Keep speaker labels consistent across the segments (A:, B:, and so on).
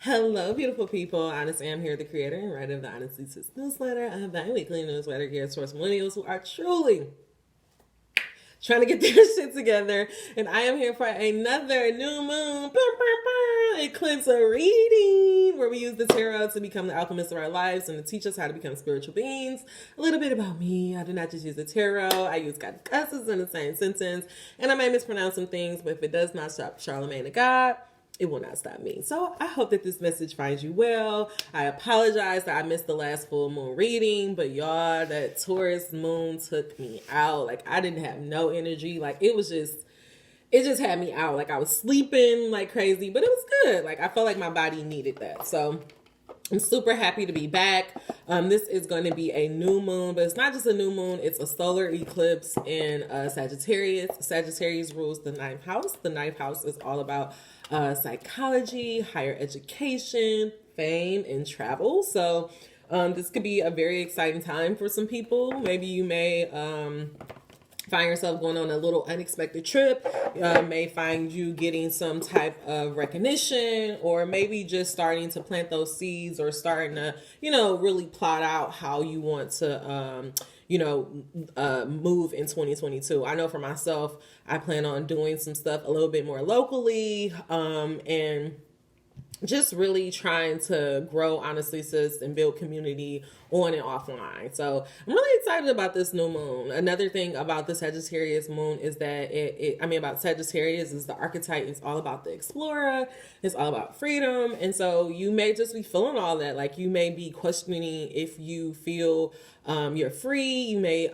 A: Hello, beautiful people. Honestly, I'm here, the creator and writer of the Honestly Sis newsletter, a bi-weekly newsletter geared towards millennials who are truly trying to get their shit together. And I am here for another new moon eclipse reading where we use the tarot to become the alchemists of our lives and to teach us how to become spiritual beings. A little bit about me. I do not just use the tarot. I use goddesses in the same sentence. And I may mispronounce some things, but if it does not stop Charlemagne the God, it will not stop me. So I hope that this message finds you well. I apologize that I missed the last full moon reading, but y'all, that Taurus moon took me out. Like, I didn't have no energy. Like, it just had me out. Like, I was sleeping like crazy, but it was good. Like, I felt like my body needed that. So I'm super happy to be back. This is going to be a new moon, but it's not just a new moon. It's a solar eclipse in Sagittarius. Sagittarius rules the ninth house. The ninth house is all about psychology, higher education, fame, and travel. So this could be a very exciting time for some people. Maybe you may find yourself going on a little unexpected trip, may find you getting some type of recognition, or maybe just starting to plant those seeds or starting to, really plot out how you want to, move in 2022. I know for myself, I plan on doing some stuff a little bit more locally, and just really trying to grow, honestly, sis, and build community on and offline. So I'm really excited about this new moon. Another thing about the Sagittarius moon is that about Sagittarius is the archetype. It's all about the explorer. It's all about freedom. And so you may just be feeling all that. Like, you may be questioning if you feel you're free. You may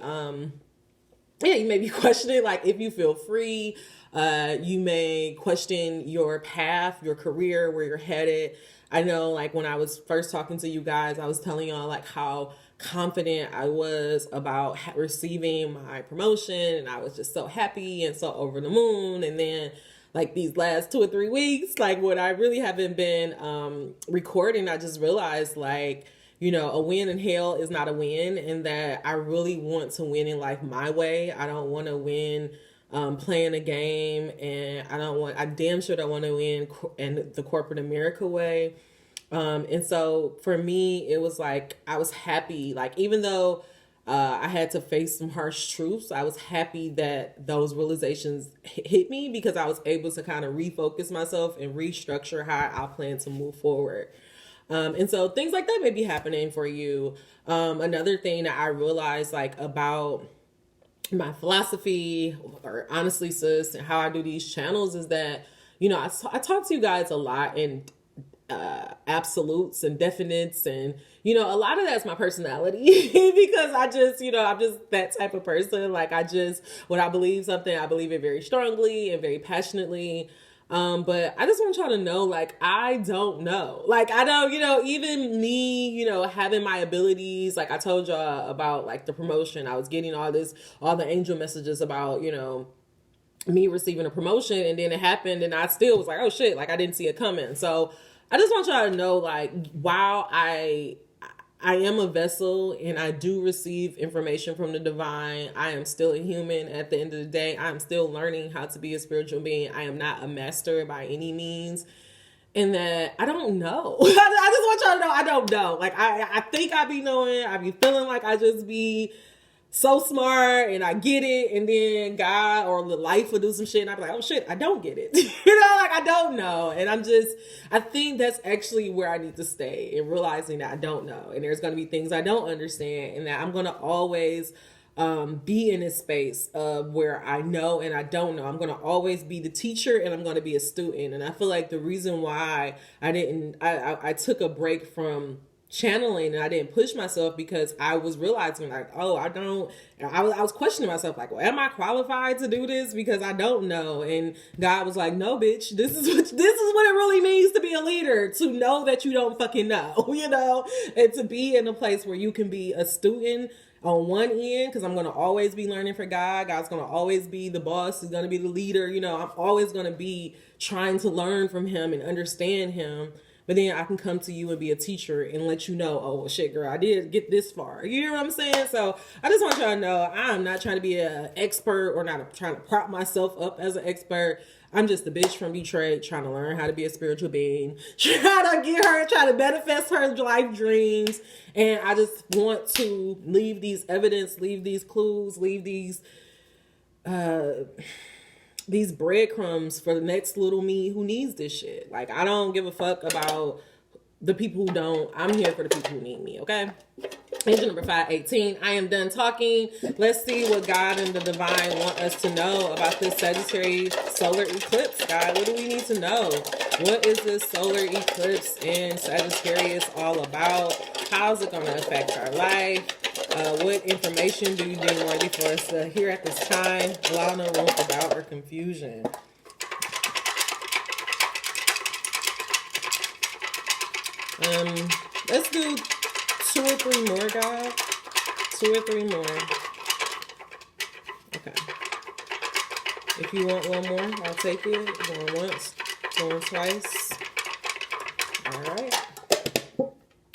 A: be questioning, like, if you feel free. You may question your path, your career, where you're headed. I know, like, when I was first talking to you guys, I was telling y'all, like, how confident I was about receiving my promotion, and I was just so happy and so over the moon. And then, like, these last 2 or 3 weeks, like, when I really haven't been recording, I just realized, like, a win in hell is not a win, and that I really want to win in life my way. I don't want to win playing a game, and I damn sure don't want to win in the corporate America way. And so for me, it was like, I was happy, like, even though I had to face some harsh truths, I was happy that those realizations hit me, because I was able to kind of refocus myself and restructure how I plan to move forward. And so things like that may be happening for you. Another thing that I realized, like, about my philosophy, or honestly, sis, and how I do these channels, is that, I talk to you guys a lot in absolutes and definites, and, a lot of that's my personality because I'm just that type of person. Like, when I believe something, I believe it very strongly and very passionately. But I just want y'all to know, like, I don't know. Like, I don't, even me, having my abilities, like I told y'all about, like, the promotion, I was getting all the angel messages about, me receiving a promotion, and then it happened, and I still was like, oh shit, like, I didn't see it coming. So I just want y'all to know, like, while I am a vessel and I do receive information from the divine, I am still a human at the end of the day. I'm still learning how to be a spiritual being. I am not a master by any means. And that I don't know. I just want y'all to know I don't know. Like, I think I be knowing. I be feeling like I just be so smart and I get it, and then God or the life will do some shit and I'll be like, oh shit, I don't get it. Like, I don't know. And I think that's actually where I need to stay, in realizing that I don't know. And there's going to be things I don't understand, and that I'm going to always be in a space of where I know and I don't know. I'm going to always be the teacher, and I'm going to be a student. And I feel like the reason why I took a break from channeling and I didn't push myself, because I was realizing, like, oh, I was questioning myself, like, well, am I qualified to do this? Because I don't know. And God was like, no, bitch, this is what it really means to be a leader, to know that you don't fucking know, and to be in a place where you can be a student on one end, because I'm going to always be learning for God. God's going to always be the boss. He's going to be the leader. I'm always going to be trying to learn from him and understand him. but then I can come to you and be a teacher and let you know, oh, well, shit, girl, I did get this far. You hear what I'm saying? So I just want y'all to know I'm not trying to be an expert or not trying to prop myself up as an expert. I'm just a bitch from Detroit trying to learn how to be a spiritual being, trying to manifest her life dreams. And I just want to leave these evidence, leave these clues, leave these breadcrumbs for the next little me who needs this shit. Like, I don't give a fuck about the people who don't. I'm here for the people who need me, okay? Angel number 518. I am done talking. Let's see what God and the divine want us to know about this Sagittarius solar eclipse, God. What do we need to know? What is this solar eclipse in Sagittarius all about? How's it going to affect our life? What information do you deem worthy for us to hear at this time? Allow no room for doubt or confusion. Let's do 2 or 3 more, guys. 2 or 3 more. Okay. If you want one more, I'll take it. Going once, going twice.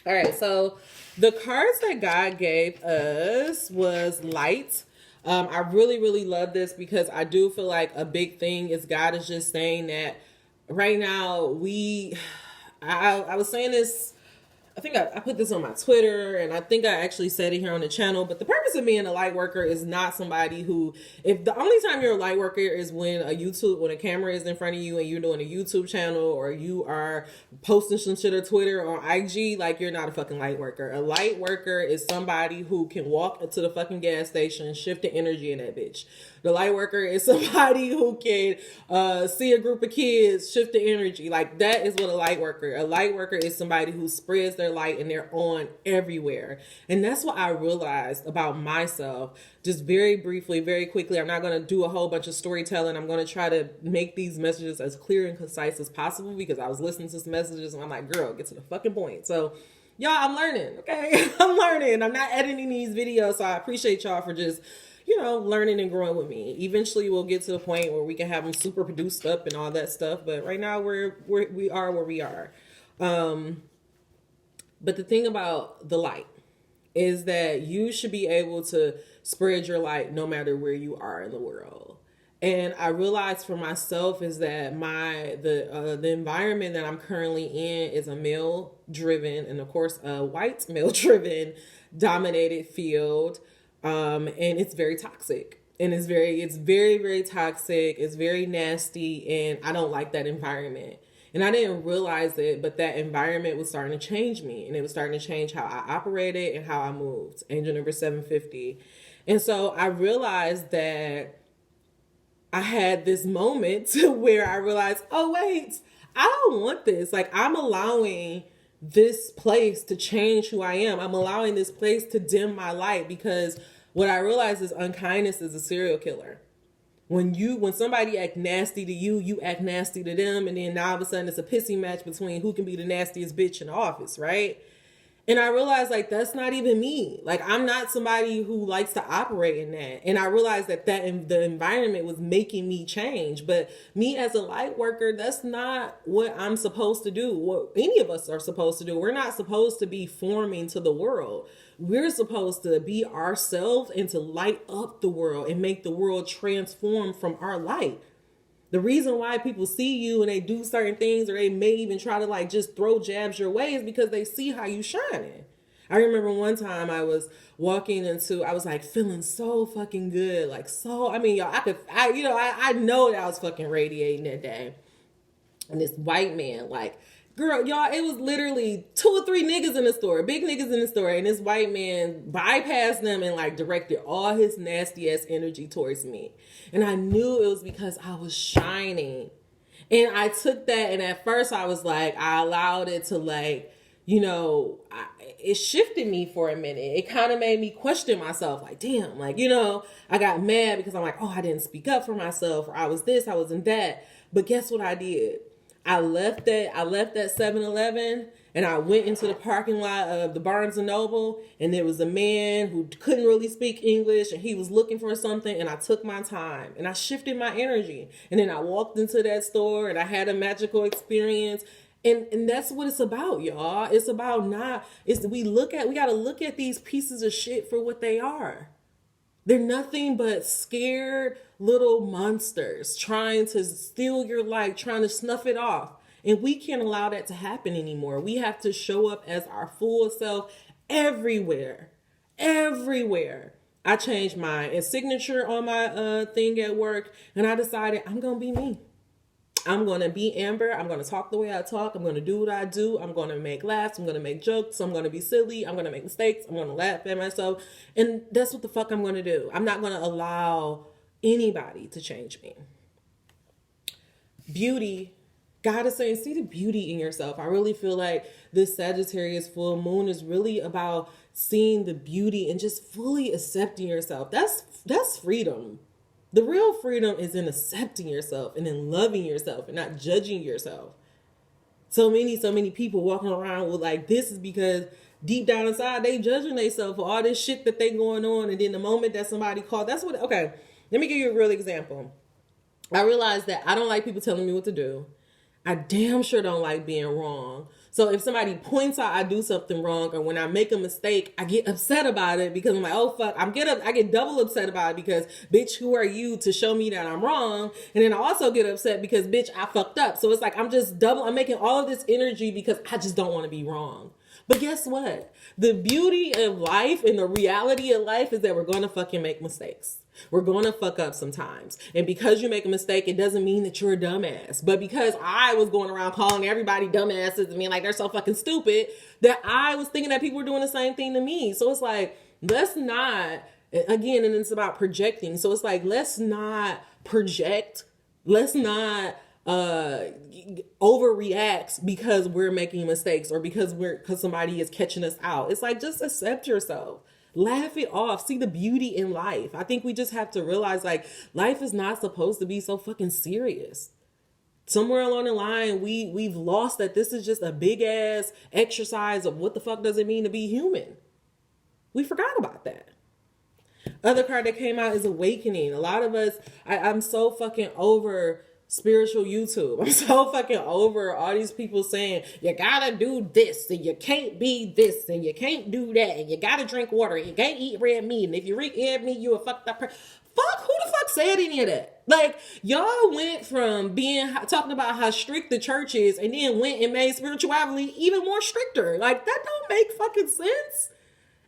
A: All right, so the cards that God gave us was light. I really, really love this because I do feel like a big thing is God is just saying that right now I was saying this, I think I put this on my Twitter, and I think I actually said it here on the channel, but the purpose of being a light worker is not somebody who, if the only time you're a light worker is when a camera is in front of you and you're doing a YouTube channel or you are posting some shit on Twitter or IG, like, you're not a fucking light worker. A light worker is somebody who can walk into the fucking gas station, shift the energy in that bitch. The light worker is somebody who can see a group of kids, shift the energy. Like, that is what a light worker. A light worker is somebody who spreads their light and they're on everywhere. And that's what I realized about myself. Just very briefly, very quickly. I'm not going to do a whole bunch of storytelling. I'm going to try to make these messages as clear and concise as possible because I was listening to some messages and I'm like, girl, get to the fucking point. So, y'all, I'm learning, okay? I'm learning. I'm not editing these videos, so I appreciate y'all for just, learning and growing with me. Eventually, we'll get to the point where we can have them super produced up and all that stuff. But right now, we are where we are. But the thing about the light is that you should be able to spread your light no matter where you are in the world. And I realized for myself is that the environment that I'm currently in is a male-driven and, of course, a white male-driven dominated field. And it's very toxic. And it's very, very toxic. It's very nasty. And I don't like that environment. And I didn't realize it, but that environment was starting to change me. And it was starting to change how I operated and how I moved. Angel number 750. And so I realized that I had this moment where I realized, oh, wait, I don't want this. Like, I'm allowing this place to change who I am. I'm allowing this place to dim my light because what I realized is unkindness is a serial killer. When somebody act nasty to you, you act nasty to them. And then now all of a sudden it's a pissing match between who can be the nastiest bitch in the office, right? And I realized, like, that's not even me. Like, I'm not somebody who likes to operate in that. And I realized that the environment was making me change. But me as a light worker, that's not what I'm supposed to do. What any of us are supposed to do. We're not supposed to be forming to the world. We're supposed to be ourselves and to light up the world and make the world transform from our light. The reason why people see you and they do certain things or they may even try to like just throw jabs your way is because they see how you shining. I remember one time I was walking I was like feeling so fucking good. Like, so, I mean, y'all, I know that I was fucking radiating that day. And this white man, like, girl, y'all, it was literally 2 or 3 niggas in the store, big niggas in the store. And this white man bypassed them and like directed all his nasty ass energy towards me. And I knew it was because I was shining. And I took that. And at first I was like, I allowed it to like, it shifted me for a minute. It kind of made me question myself. Like, damn, like, I got mad because I'm like, oh, I didn't speak up for myself. Or I was this, I wasn't that. But guess what I did? I left that 7-Eleven and I went into the parking lot of the Barnes & Noble, and there was a man who couldn't really speak English and he was looking for something, and I took my time and I shifted my energy. And then I walked into that store and I had a magical experience. And that's what it's about, y'all. It's about we gotta look at these pieces of shit for what they are. They're nothing but scared little monsters trying to steal your life, trying to snuff it off. And we can't allow that to happen anymore. We have to show up as our full self everywhere. Everywhere. I changed my signature on my thing at work, and I decided I'm going to be me. I'm going to be Amber. I'm going to talk the way I talk. I'm going to do what I do. I'm going to make laughs. I'm going to make jokes. I'm going to be silly. I'm going to make mistakes. I'm going to laugh at myself. And that's what the fuck I'm going to do. I'm not going to allow anybody to change me. Beauty. God is saying, see the beauty in yourself. I really feel like this Sagittarius full moon is really about seeing the beauty and just fully accepting yourself. That's freedom. The real freedom is in accepting yourself and in loving yourself and not judging yourself. So many people walking around with like, this is because deep down inside they judging themselves for all this shit that they going on. And then the moment that somebody called, okay, let me give you a real example. I realized that I don't like people telling me what to do. I damn sure don't like being wrong. So if somebody points out I do something wrong, or when I make a mistake, I get upset about it because I'm like, oh fuck, I get double upset about it because bitch, who are you to show me that I'm wrong? And then I also get upset because bitch, I fucked up. So it's like I'm making all of this energy because I just don't want to be wrong. But guess what? The beauty of life and the reality of life is that we're going to fucking make mistakes. We're going to fuck up sometimes. And because you make a mistake, it doesn't mean that you're a dumbass. But because I was going around calling everybody dumbasses and being like, they're so fucking stupid, that I was thinking that people were doing the same thing to me. So it's like, let's not, again, and it's about projecting. So it's like, let's not project. Let's not overreact because we're making mistakes or because somebody is catching us out. It's like, just accept yourself. Laugh it off. See the beauty in life. I think we just have to realize like life is not supposed to be so fucking serious. Somewhere along the line, we've lost that this is just a big ass exercise of what the fuck does it mean to be human. We forgot about that. Other card that came out is Awakening. A lot of us, I'm so fucking over spiritual YouTube. I'm so fucking over all these people saying you gotta do this and you can't be this and you can't do that and you gotta drink water and you can't eat red meat and if you eat red meat you a fucked up person. Fuck, who the fuck said any of that? Like, y'all went from talking about how strict the church is and then went and made spirituality even more stricter. Like, that don't make fucking sense.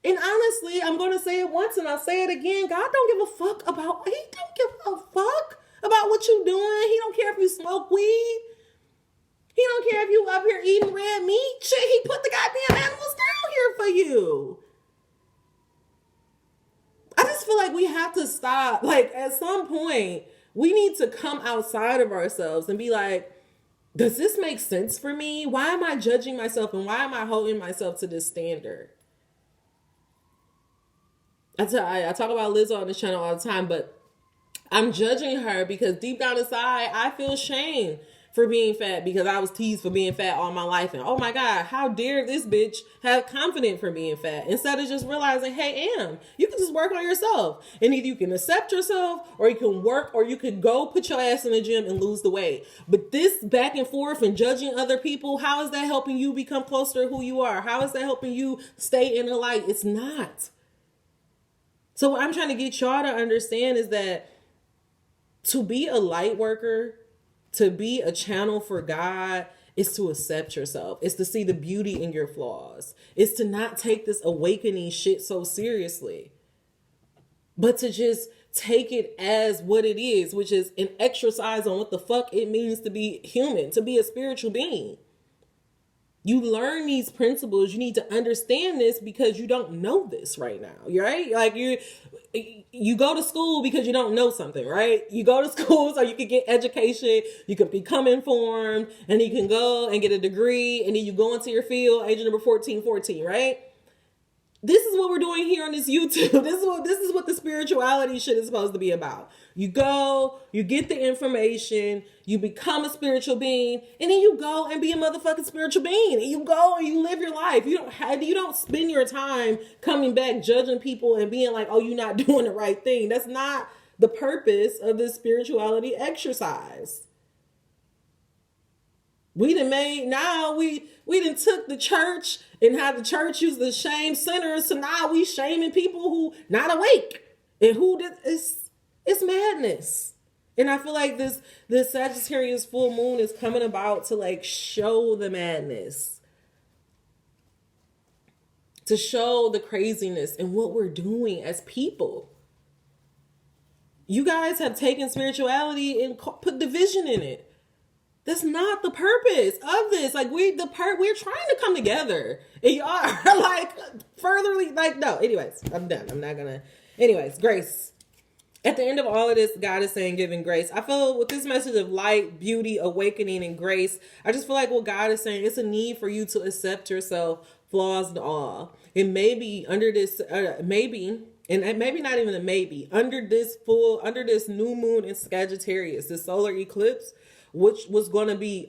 A: And honestly, I'm gonna say it once and I'll say it again. God don't give a fuck he don't give a fuck about what you doing. He don't care if you smoke weed. He don't care if you up here eating red meat. Shit, he put the goddamn animals down here for you. I just feel like we have to stop. Like, at some point, we need to come outside of ourselves and be like, does this make sense for me? Why am I judging myself and why am I holding myself to this standard? I talk about Lizzo on this channel all the time, but I'm judging her because deep down inside, I feel shame for being fat because I was teased for being fat all my life. And oh my God, how dare this bitch have confidence for being fat instead of just realizing, hey, you can just work on yourself. And either you can accept yourself or you can work or you could go put your ass in the gym and lose the weight. But this back and forth and judging other people, how is that helping you become closer to who you are? How is that helping you stay in the light? It's not. So what I'm trying to get y'all to understand is that to be a light worker, to be a channel for God, is to accept yourself. It's to see the beauty in your flaws. It's to not take this awakening shit so seriously, but to just take it as what it is, which is an exercise on what the fuck it means to be human, to be a spiritual being. You learn these principles. You need to understand this because you don't know this right now, right? Like you go to school because you don't know something, right? You go to school so you can get education, you can become informed, and you can go and get a degree, and then you go into your field, age number 14, right? This is what we're doing here on this YouTube. This is what the spirituality shit is supposed to be about. You go, you get the information, you become a spiritual being, and then you go and be a motherfucking spiritual being. And you go and you live your life. You don't spend your time coming back judging people and being like, oh, you're not doing the right thing. That's not the purpose of this spirituality exercise. We done made, now we done took the church and had the church use the shame sinners, so now we shaming people who not awake. And who did, it's madness. And I feel like this Sagittarius full moon is coming about to like show the madness, to show the craziness and what we're doing as people. You guys have taken spirituality and put division in it. That's not the purpose of this. Like we're trying to come together, and y'all are like furtherly like no. Anyways, I'm done. I'm not gonna. Anyways, grace. At the end of all of this, God is saying giving grace. I feel with this message of light, beauty, awakening, and grace, I just feel like what God is saying, it's a need for you to accept yourself, flaws and all. And maybe under this, maybe not even a maybe, under this new moon in Sagittarius, this solar eclipse, which was going to be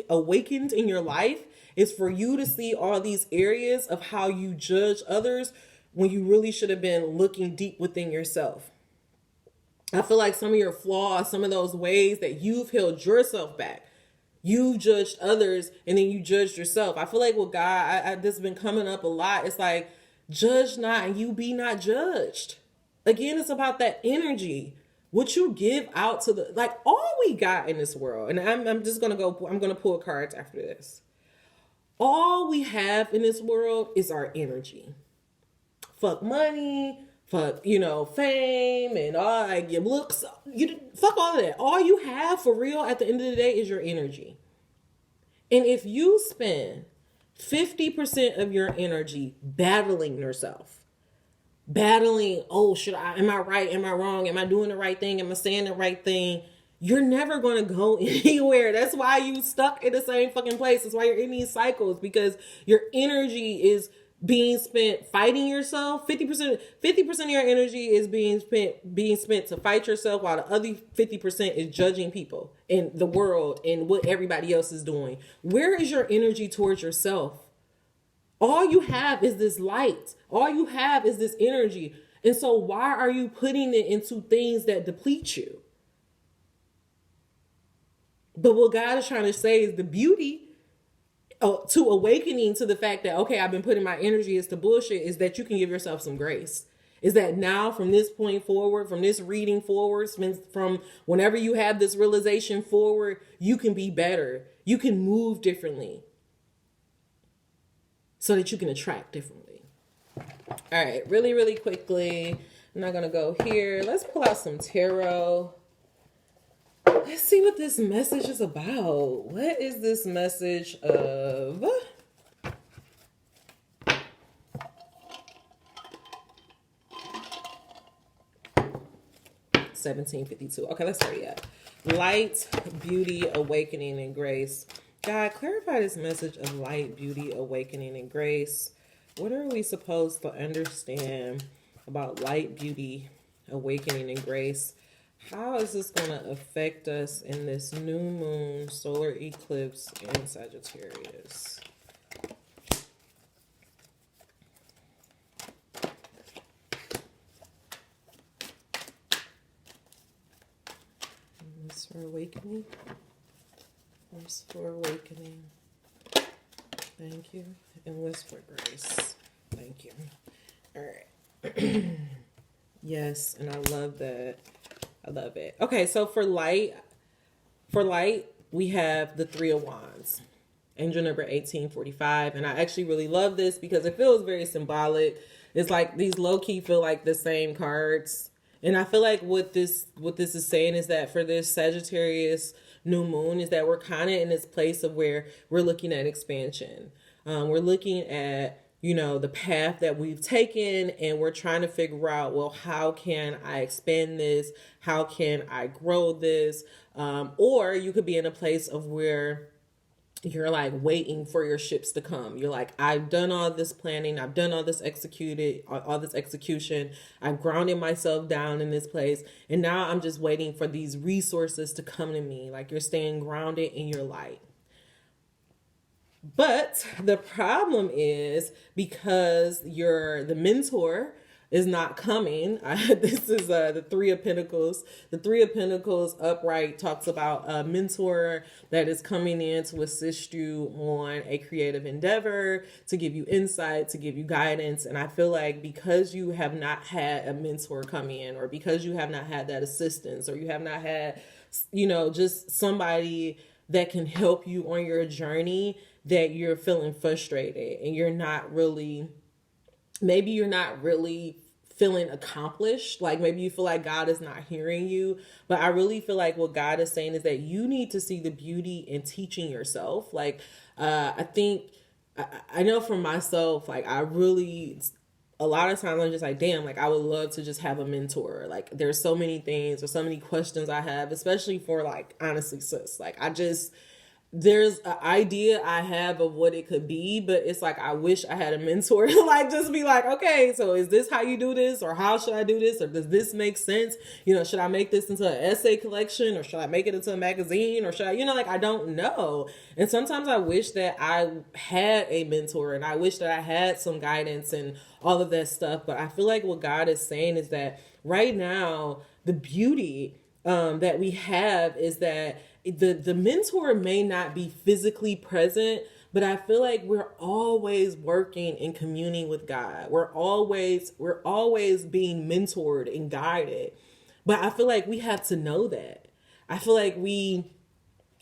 A: awakened in your life, is for you to see all these areas of how you judge others when you really should have been looking deep within yourself. I feel like some of your flaws, some of those ways that you've held yourself back, you judged others and then you judged yourself. I feel like with God, this has been coming up a lot. It's like, judge not and you be not judged. Again, it's about that energy. What you give out to the, like all we got in this world, and I'm going to pull cards after this. All we have in this world is our energy. Fuck money, fuck, fame and all like your looks, fuck all of that. All you have for real at the end of the day is your energy. And if you spend 50% of your energy battling yourself, oh, am I right? Am I wrong? Am I doing the right thing? Am I saying the right thing? You're never going to go anywhere. That's why you stuck in the same fucking place. That's why you're in these cycles, because your energy is being spent fighting yourself. 50% of your energy is being spent to fight yourself, while the other 50% is judging people and the world and what everybody else is doing. Where is your energy towards yourself? All you have is this light. All you have is this energy. And so why are you putting it into things that deplete you? But what God is trying to say is the beauty to awakening to the fact that, okay, I've been putting my energy into bullshit, is that you can give yourself some grace. Is that now from this point forward, from this reading forward, from whenever you have this realization forward, you can be better. You can move differently so that you can attract differently. All right, really, really quickly. I'm not going to go here. Let's pull out some tarot. Let's see what this message is about. What is this message of? 1752. Okay, let's hurry up. Light, beauty, awakening, and grace. God, clarify this message of light, beauty, awakening, and grace. What are we supposed to understand about light, beauty, awakening, and grace? How is this going to affect us in this new moon solar eclipse in Sagittarius? This for awakening. This for awakening. Thank you. And this for grace. Thank you. All right. Yes, and I love that. I love it. Okay, so for light, we have the Three of Wands, angel number 1845. And I actually really love this because it feels very symbolic. It's like these low-key feel like the same cards. And I feel like what this is saying is that for this Sagittarius new moon is that we're kind of in this place of where we're looking at expansion. We're looking at, the path that we've taken, and we're trying to figure out, well, how can I expand this? How can I grow this? Or you could be in a place of where you're like waiting for your ships to come. You're like, I've done all this planning. I've done all this execution. I've grounded myself down in this place. And now I'm just waiting for these resources to come to me. Like you're staying grounded in your light. But the problem is because you're the mentor, is not coming. This is the Three of Pentacles. The Three of Pentacles upright talks about a mentor that is coming in to assist you on a creative endeavor, to give you insight, to give you guidance. And I feel like because you have not had a mentor come in, or because you have not had that assistance, or you have not had, just somebody that can help you on your journey, that you're feeling frustrated and you're not really feeling accomplished. Like maybe you feel like God is not hearing you, but I really feel like what God is saying is that you need to see the beauty in teaching yourself. Like, I think, I know for myself, like a lot of times I'm just like, damn, like I would love to just have a mentor. Like there's so many things or so many questions I have, especially for like, honestly, sis, like there's an idea I have of what it could be, but it's like, I wish I had a mentor to like, just be like, okay, so is this how you do this? Or how should I do this? Or does this make sense? Should I make this into an essay collection, or should I make it into a magazine, or should I, like, I don't know. And sometimes I wish that I had a mentor, and I wish that I had some guidance and all of that stuff. But I feel like what God is saying is that right now, the beauty that we have is that the mentor may not be physically present, but I feel like we're always working and communing with God. We're always being mentored and guided. But I feel like we have to know that. I feel like we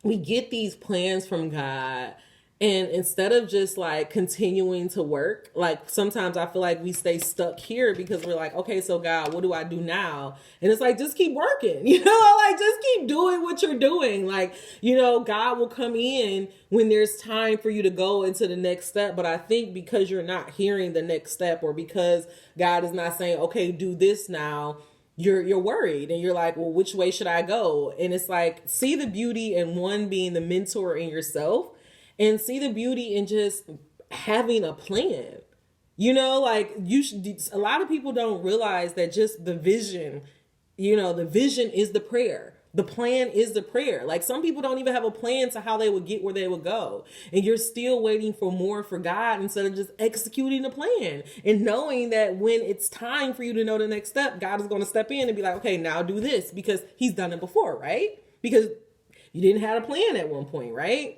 A: get these plans from God, and instead of just like continuing to work, like sometimes I feel like we stay stuck here because we're like, okay, so God, what do I do now? And it's like, just keep working, like just keep doing what you're doing. Like, God will come in when there's time for you to go into the next step. But I think because you're not hearing the next step, or because God is not saying, okay, do this now, you're worried and you're like, well, which way should I go? And it's like, see the beauty in one, being the mentor in yourself, and see the beauty in just having a plan. Like a lot of people don't realize that just the vision, the vision is the prayer. The plan is the prayer. Like some people don't even have a plan to how they would get where they would go. And you're still waiting for more for God instead of just executing the plan and knowing that when it's time for you to know the next step, God is going to step in and be like, okay, now do this, because he's done it before, right? Because you didn't have a plan at one point, right?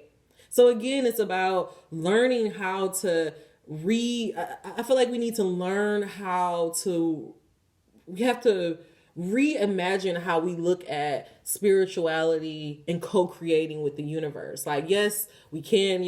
A: So again, it's about learning how to I feel like we need to learn we have to reimagine how we look at spirituality and co-creating with the universe. Like, yes, we can,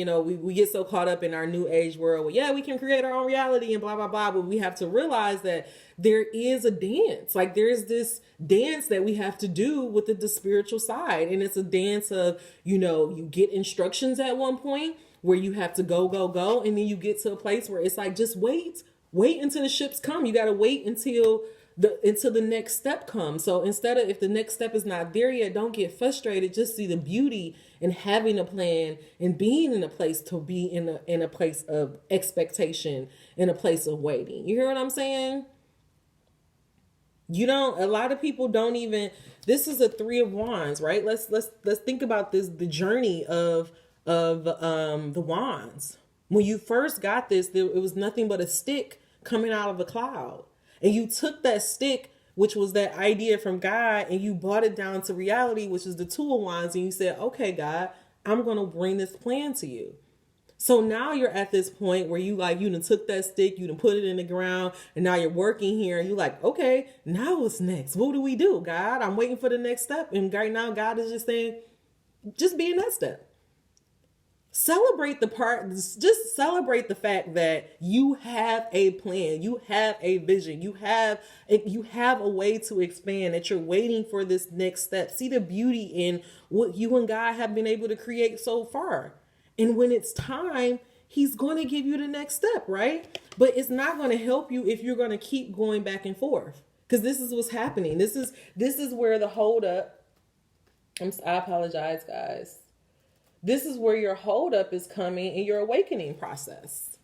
A: we get so caught up in our new age world. Well, yeah, we can create our own reality and blah, blah, blah. But we have to realize that there is a dance. Like there's this dance that we have to do with the spiritual side. And it's a dance of, you get instructions at one point where you have to go. And then you get to a place where it's like, just wait until the ships come. You got to wait until the next step comes. So instead of, if the next step is not there yet, don't get frustrated. Just see the beauty in having a plan and being in a place to be in a place of expectation, in a place of waiting. You hear what I'm saying? A lot of people don't even, this is a Three of Wands, right? Let's think about this, the journey of the wands. When you first got this, it was nothing but a stick coming out of a cloud. And you took that stick, which was that idea from God, and you brought it down to reality, which is the Two of Wands. And you said, okay, God, I'm going to bring this plan to you. So now you're at this point where you done took that stick, you done put it in the ground, and now you're working here, and you're like, okay, now what's next? What do we do, God? I'm waiting for the next step. And right now, God is just saying, just be in that step. Celebrate just celebrate the fact that you have a plan, you have a vision, you have a way to expand, that you're waiting for this next step. See the beauty in what you and God have been able to create so far. And when it's time, he's going to give you the next step, right? But it's not going to help you if you're going to keep going back and forth, because this is what's happening. This is where the hold up. I apologize, guys. This is where your hold up is coming in your awakening process.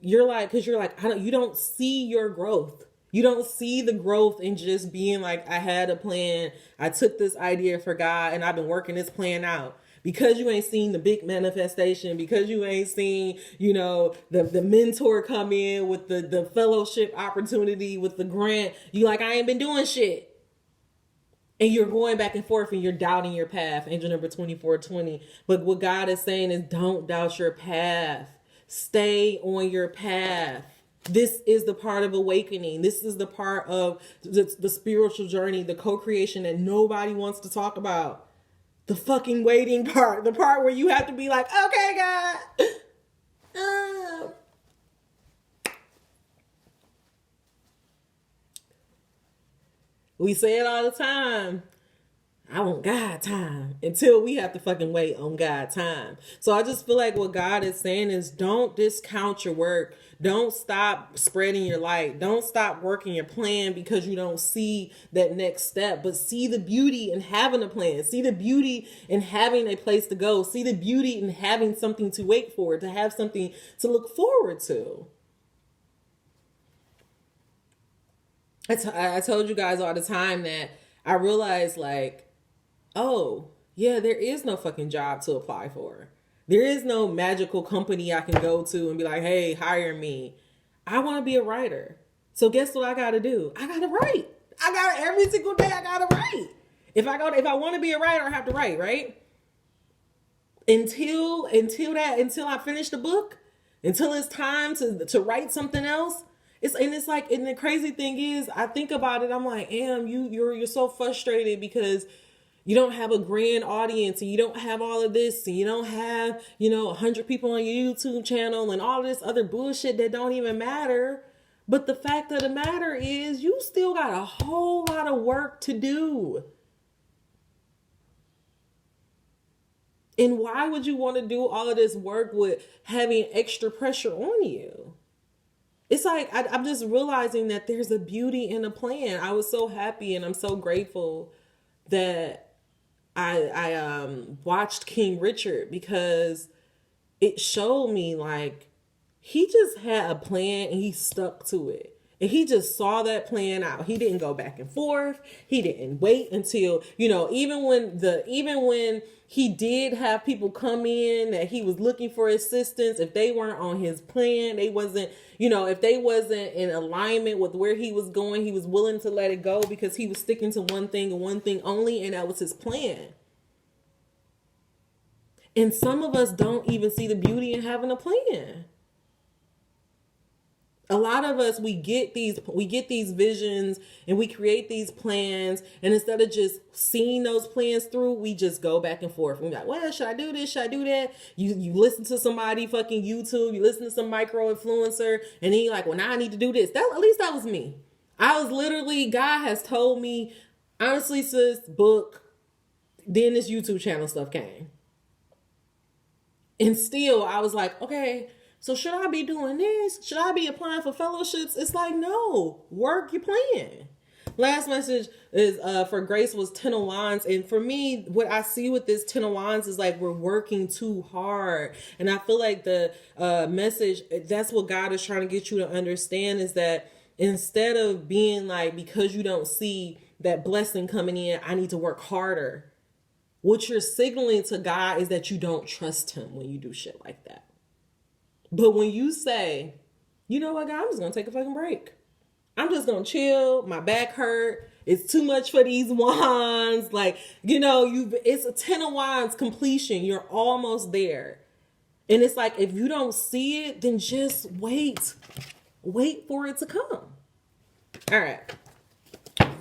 A: You don't see your growth. You don't see the growth in just being like, I had a plan. I took this idea for God and I've been working this plan out. because you ain't seen the big manifestation, because you ain't seen, you know, the mentor come in with the fellowship opportunity, with the grant, you like, I ain't been doing shit. And you're going back and forth and you're doubting your path. Angel number 2420. But what God is saying is, don't doubt your path. Stay on your path. This is the part of awakening. This is the part of the spiritual journey, the co-creation that nobody wants to talk about. The fucking waiting part. The part where you have to be like, okay, God. We say it all the time. I want God time, until we have to fucking wait on God time. So I just feel like what God is saying is, don't discount your work. Don't stop spreading your light. Don't stop working your plan because you don't see that next step, but see the beauty in having a plan. See the beauty in having a place to go. See the beauty in having something to wait for, to have something to look forward to. I told you guys all the time that I realized, like, oh, yeah, there is no fucking job to apply for. There is no magical company I can go to and be like, hey, hire me. I want to be a writer. So guess what I got to do? I got to write. Every single day I got to write. If I want to be a writer, I have to write, right? Until I finish the book, until it's time to write something else. And the crazy thing is, I think about it, I'm like, you're so frustrated because you don't have a grand audience and you don't have all of this and you don't have, 100 people on your YouTube channel and all this other bullshit that don't even matter. But the fact of the matter is, you still got a whole lot of work to do. And why would you want to do all of this work with having extra pressure on you? It's like, I'm just realizing that there's a beauty in a plan. I was so happy and I'm so grateful that I watched King Richard, because it showed me, like, he just had a plan and he stuck to it. And he just saw that plan out. He didn't go back and forth. He didn't wait until, even when he did have people come in that he was looking for assistance, if they weren't on his plan, they wasn't, if they wasn't in alignment with where he was going, he was willing to let it go because he was sticking to one thing and one thing only, and that was his plan. And some of us don't even see the beauty in having a plan. A lot of us, we get these visions and we create these plans, and instead of just seeing those plans through, we just go back and forth. We're like, well, should I do this? Should I do that? You listen to somebody fucking YouTube, you listen to some micro influencer, and then you're like, well, now I need to do this. At least that was me. I was literally, God has told me, honestly, sis, book, then this YouTube channel stuff came. And still, I was like, okay, so should I be doing this? Should I be applying for fellowships? It's like, no, work your plan. Last message is for Grace was 10 of Wands. And for me, what I see with this 10 of Wands is like, we're working too hard. And I feel like the message, that's what God is trying to get you to understand, is that instead of being like, because you don't see that blessing coming in, I need to work harder. What you're signaling to God is that you don't trust him when you do shit like that. But when you say, you know what, God, I'm just going to take a fucking break. I'm just going to chill. My back hurt. It's too much for these wands. Like, it's a 10 of Wands completion. You're almost there. And it's like, if you don't see it, then just wait. Wait for it to come. All right.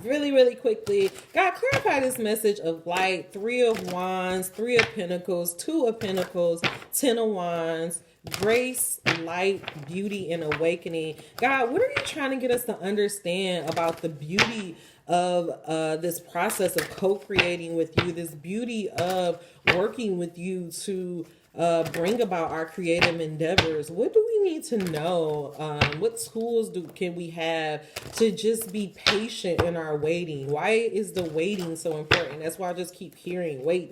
A: Really, really quickly, God, clarify this message of light. 3 of Wands, 3 of Pentacles, 2 of Pentacles, 10 of Wands. Grace, light, beauty, and awakening. God, what are you trying to get us to understand about the beauty of this process of co-creating with you, this beauty of working with you to bring about our creative endeavors? What do we need to know? What tools can we have to just be patient in our waiting? Why is the waiting so important? That's why I just keep hearing, wait.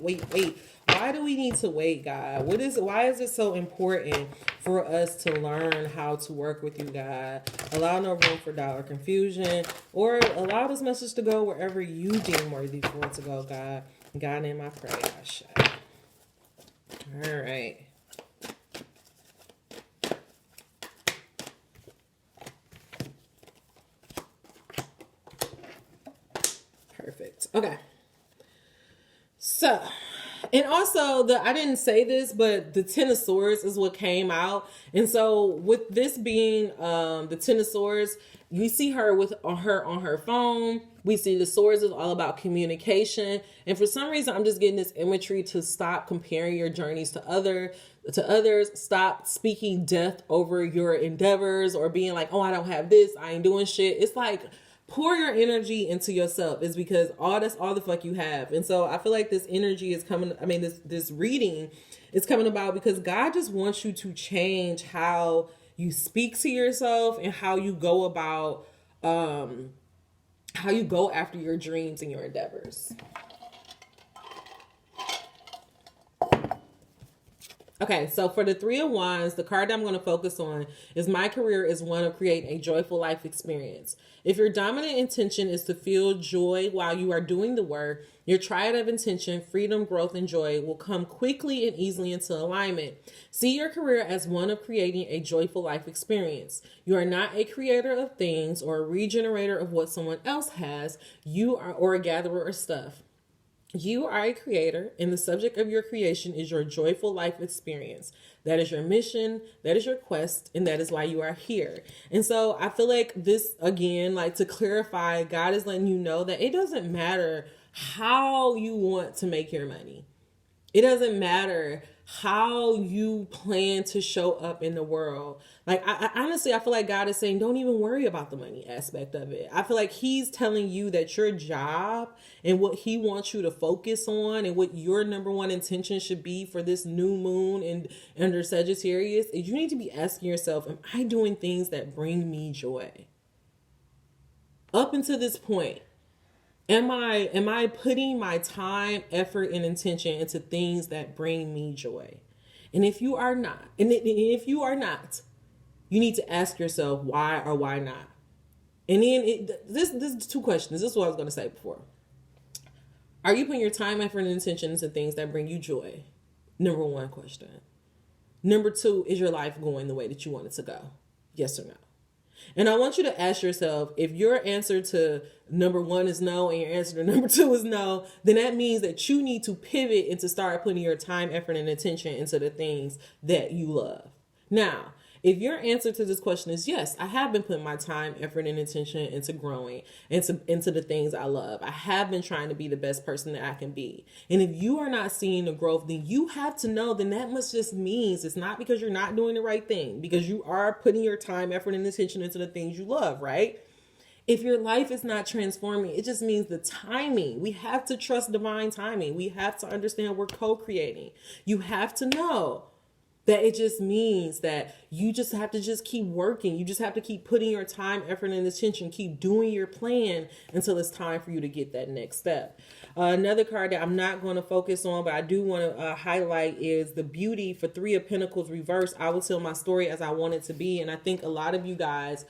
A: Why do we need to wait, God? Why is it so important for us to learn how to work with you, God? Allow no room for doubt or confusion, or allow this message to go wherever you deem worthy for it to go, God. God, name I pray. Ashe. All right. Perfect. Okay. So, and also I didn't say this, but the Ten of Swords is what came out. And so with this being the Ten of Swords, you see her with on her phone. We see the swords is all about communication. And for some reason, I'm just getting this imagery to stop comparing your journeys to others. Stop speaking death over your endeavors or being like, oh, I don't have this, I ain't doing shit. It's like, pour your energy into yourself, is because that's all the fuck you have. And so I feel like this energy is coming. I mean, this reading is coming about because God just wants you to change how you speak to yourself and how you go about, how you go after your dreams and your endeavors. Okay, so for the Three of Wands, the card that I'm going to focus on is my career is one of creating a joyful life experience. If your dominant intention is to feel joy while you are doing the work, your triad of intention, freedom, growth, and joy will come quickly and easily into alignment. See your career as one of creating a joyful life experience. You are not a creator of things or a regenerator of what someone else has. You are, or a gatherer of stuff. You are a creator, and the subject of your creation is your joyful life experience. That is your mission, that is your quest, and that is why you are here. And so I feel like this, again, like to clarify, God is letting you know that it doesn't matter how you want to make your money. It doesn't matter how you plan to show up in the world. Like, I honestly, I feel like God is saying, don't even worry about the money aspect of it. I feel like he's telling you that your job and what he wants you to focus on and what your number one intention should be for this new moon and under Sagittarius is you need to be asking yourself, am I doing things that bring me joy? Up until this point, Am I putting my time, effort, and intention into things that bring me joy? And if you are not, you need to ask yourself why or why not. And then this is two questions. This is what I was going to say before. Are you putting your time, effort, and intention into things that bring you joy? Number one question. Number two, is your life going the way that you want it to go? Yes or no? And I want you to ask yourself, if your answer to number one is no and your answer to number two is no, then that means that you need to pivot and to start putting your time, effort, and attention into the things that you love. Now, if your answer to this question is yes, I have been putting my time, effort, and attention into growing, into the things I love. I have been trying to be the best person that I can be. And if you are not seeing the growth, then you have to know, then that must just means it's not because you're not doing the right thing, because you are putting your time, effort, and attention into the things you love, right? If your life is not transforming, it just means the timing. We have to trust divine timing. We have to understand we're co-creating. You have to know that it just means that you just have to just keep working. You just have to keep putting your time, effort, and attention. Keep doing your plan until it's time for you to get that next step. Another card that I'm not going to focus on, but I do want to highlight is the Beauty for Three of Pentacles reverse. I will tell my story as I want it to be. And I think a lot of you guys,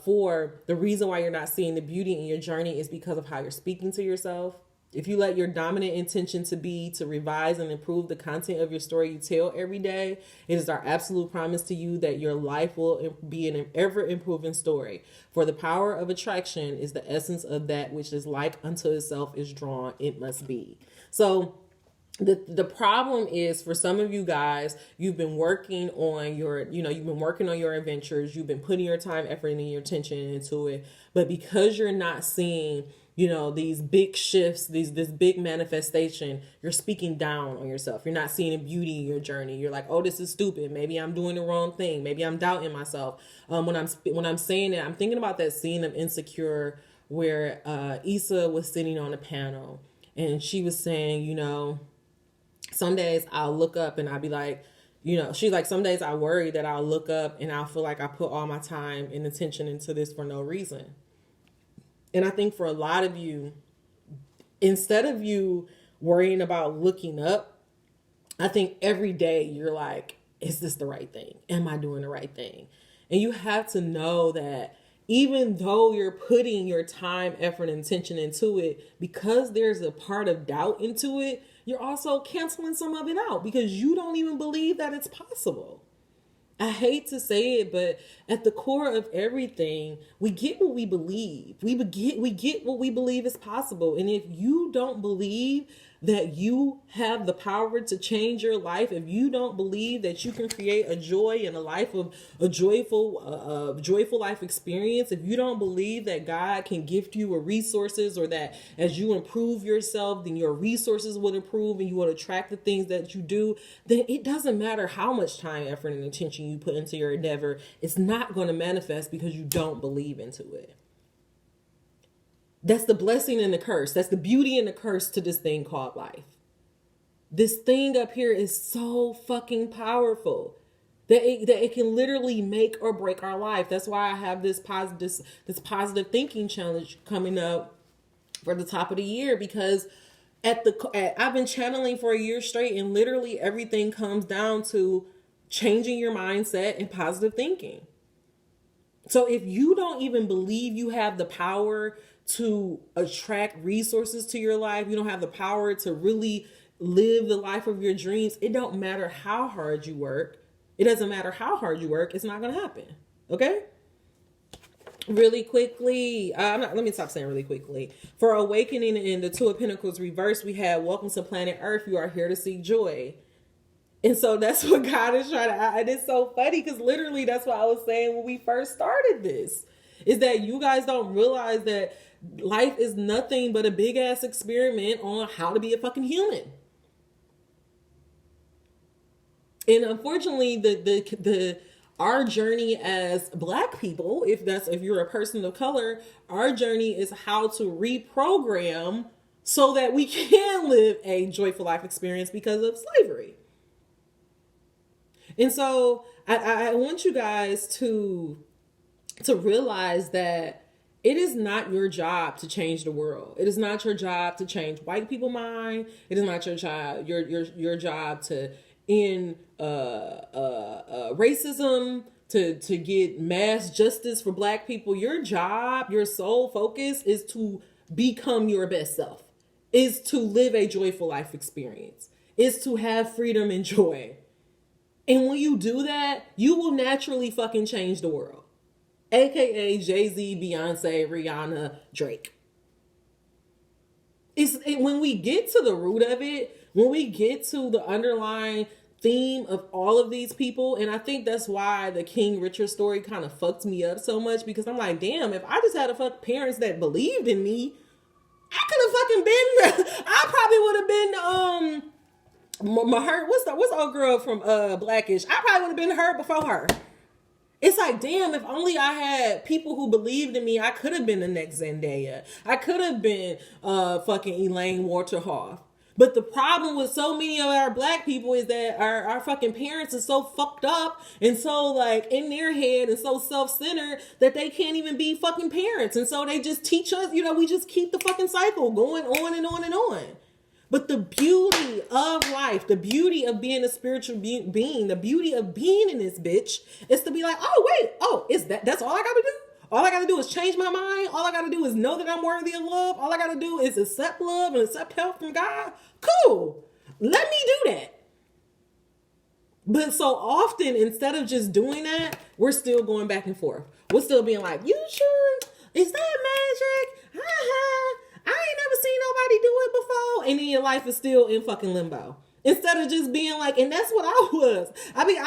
A: for the reason why you're not seeing the beauty in your journey is because of how you're speaking to yourself. If you let your dominant intention to be to revise and improve the content of your story you tell every day, it is our absolute promise to you that your life will be an ever improving story. For the power of attraction is the essence of that which is like unto itself is drawn, it must be. So the problem is, for some of you guys, you've been working on your, you've been working on your adventures. You've been putting your time, effort, and your attention into it. But because you're not seeing, these big shifts, this big manifestation, you're speaking down on yourself. You're not seeing a beauty in your journey. You're like, oh, this is stupid. Maybe I'm doing the wrong thing. Maybe I'm doubting myself. When I'm saying that, I'm thinking about that scene of Insecure where Issa was sitting on a panel and she was saying, some days I'll look up and I'll be like, she's like, some days I worry that I'll look up and I'll feel like I put all my time and attention into this for no reason. And I think for a lot of you, instead of you worrying about looking up, I think every day you're like, is this the right thing? Am I doing the right thing? And you have to know that even though you're putting your time, effort, and attention into it, because there's a part of doubt into it, you're also canceling some of it out because you don't even believe that it's possible. I hate to say it, but at the core of everything, we get what we believe. We get what we believe is possible. And if you don't believe that you have the power to change your life, if you don't believe that you can create a joy and a life of a joyful life experience, if you don't believe that God can gift you a resources, or that as you improve yourself, then your resources will improve and you will attract the things that you do, then it doesn't matter how much time, effort, and attention you put into your endeavor, it's not going to manifest because you don't believe into it. That's the blessing and the curse. That's the beauty and the curse to this thing called life. This thing up here is so fucking powerful that it can literally make or break our life. That's why I have this positive thinking challenge coming up for the top of the year, because I've been channeling for a year straight, and literally everything comes down to changing your mindset and positive thinking. So if you don't even believe you have the power to attract resources to your life, you don't have the power to really live the life of your dreams, it don't matter how hard you work. It doesn't matter how hard you work. It's not going to happen. Okay? Really quickly. Let me stop saying really quickly. For awakening in the Two of Pentacles reverse, we have welcome to planet Earth. You are here to seek joy. And so that's what God is trying to, and it's so funny because literally that's what I was saying when we first started this, is that you guys don't realize that life is nothing but a big ass experiment on how to be a fucking human. And unfortunately, our journey as Black people, if you're a person of color, our journey is how to reprogram so that we can live a joyful life experience because of slavery. And so I want you guys to realize that it is not your job to change the world. It is not your job to change white people's mind. It is not your job to end racism, to get mass justice for Black people. Your job, your sole focus is to become your best self, is to live a joyful life experience, is to have freedom and joy. And when you do that, you will naturally fucking change the world. AKA Jay-Z, Beyonce, Rihanna, Drake. When we get to the root of it, when we get to the underlying theme of all of these people, and I think that's why the King Richard story kind of fucked me up so much, because I'm like, damn, if I just had parents that believed in me, I could have fucking been, I probably would have been, what's the old girl from Blackish? I probably would have been her before her. It's like, damn, if only I had people who believed in me, I could have been the next Zendaya. I could have been fucking Elaine Waterhoff. But the problem with so many of our Black people is that our fucking parents are so fucked up and so like in their head and so self-centered that they can't even be fucking parents. And so they just teach us, we just keep the fucking cycle going on and on and on. But the beauty of life, the beauty of being a spiritual being, the beauty of being in this bitch is to be like, that's all I got to do? All I got to do is change my mind. All I got to do is know that I'm worthy of love. All I got to do is accept love and accept help from God. Cool. Let me do that. But so often, instead of just doing that, we're still going back and forth. We're still being like, you sure? Is that magic? I ain't never seen nobody do it before. And then your life is still in fucking limbo. Instead of just being like, and that's what I was. I mean,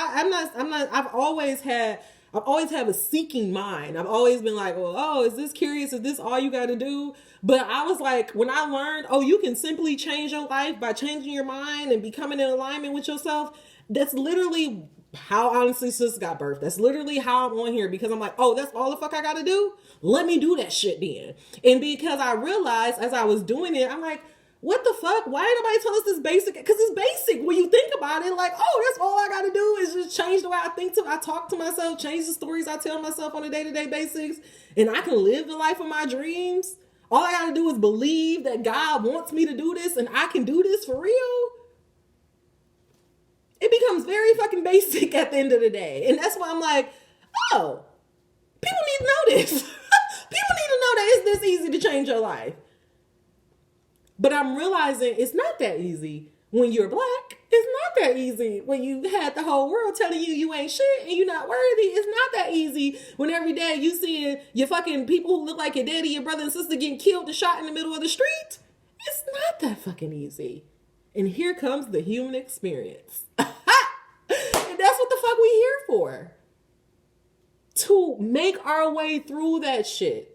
A: I've always had a seeking mind. I've always been like, well, is this curious? Is this all you got to do? But I was like, when I learned, you can simply change your life by changing your mind and becoming in alignment with yourself. That's literally how Honestly Sis got birthed. That's literally how I'm on here, because I'm like, that's all the fuck I got to do? Let me do that shit then. And because I realized as I was doing it, I'm like, what the fuck? Why ain't nobody tell us this basic? Because it's basic when you think about it. Like, that's all I got to do is just change the way I talk to myself, change the stories I tell myself on a day-to-day basis, and I can live the life of my dreams. All I got to do is believe that God wants me to do this and I can do this for real. It becomes very fucking basic at the end of the day. And that's why I'm like, people need to know this. People need to know that it's this easy to change your life. But I'm realizing it's not that easy. when you're black. It's not that easy when you had the whole world telling you you ain't shit and you're not worthy. It's not that easy when every day you seeing your fucking people who look like your daddy, your brother and sister getting killed and shot in the middle of the street. It's not that fucking easy. And here comes the human experience. And that's what the fuck we here for. To make our way through that shit.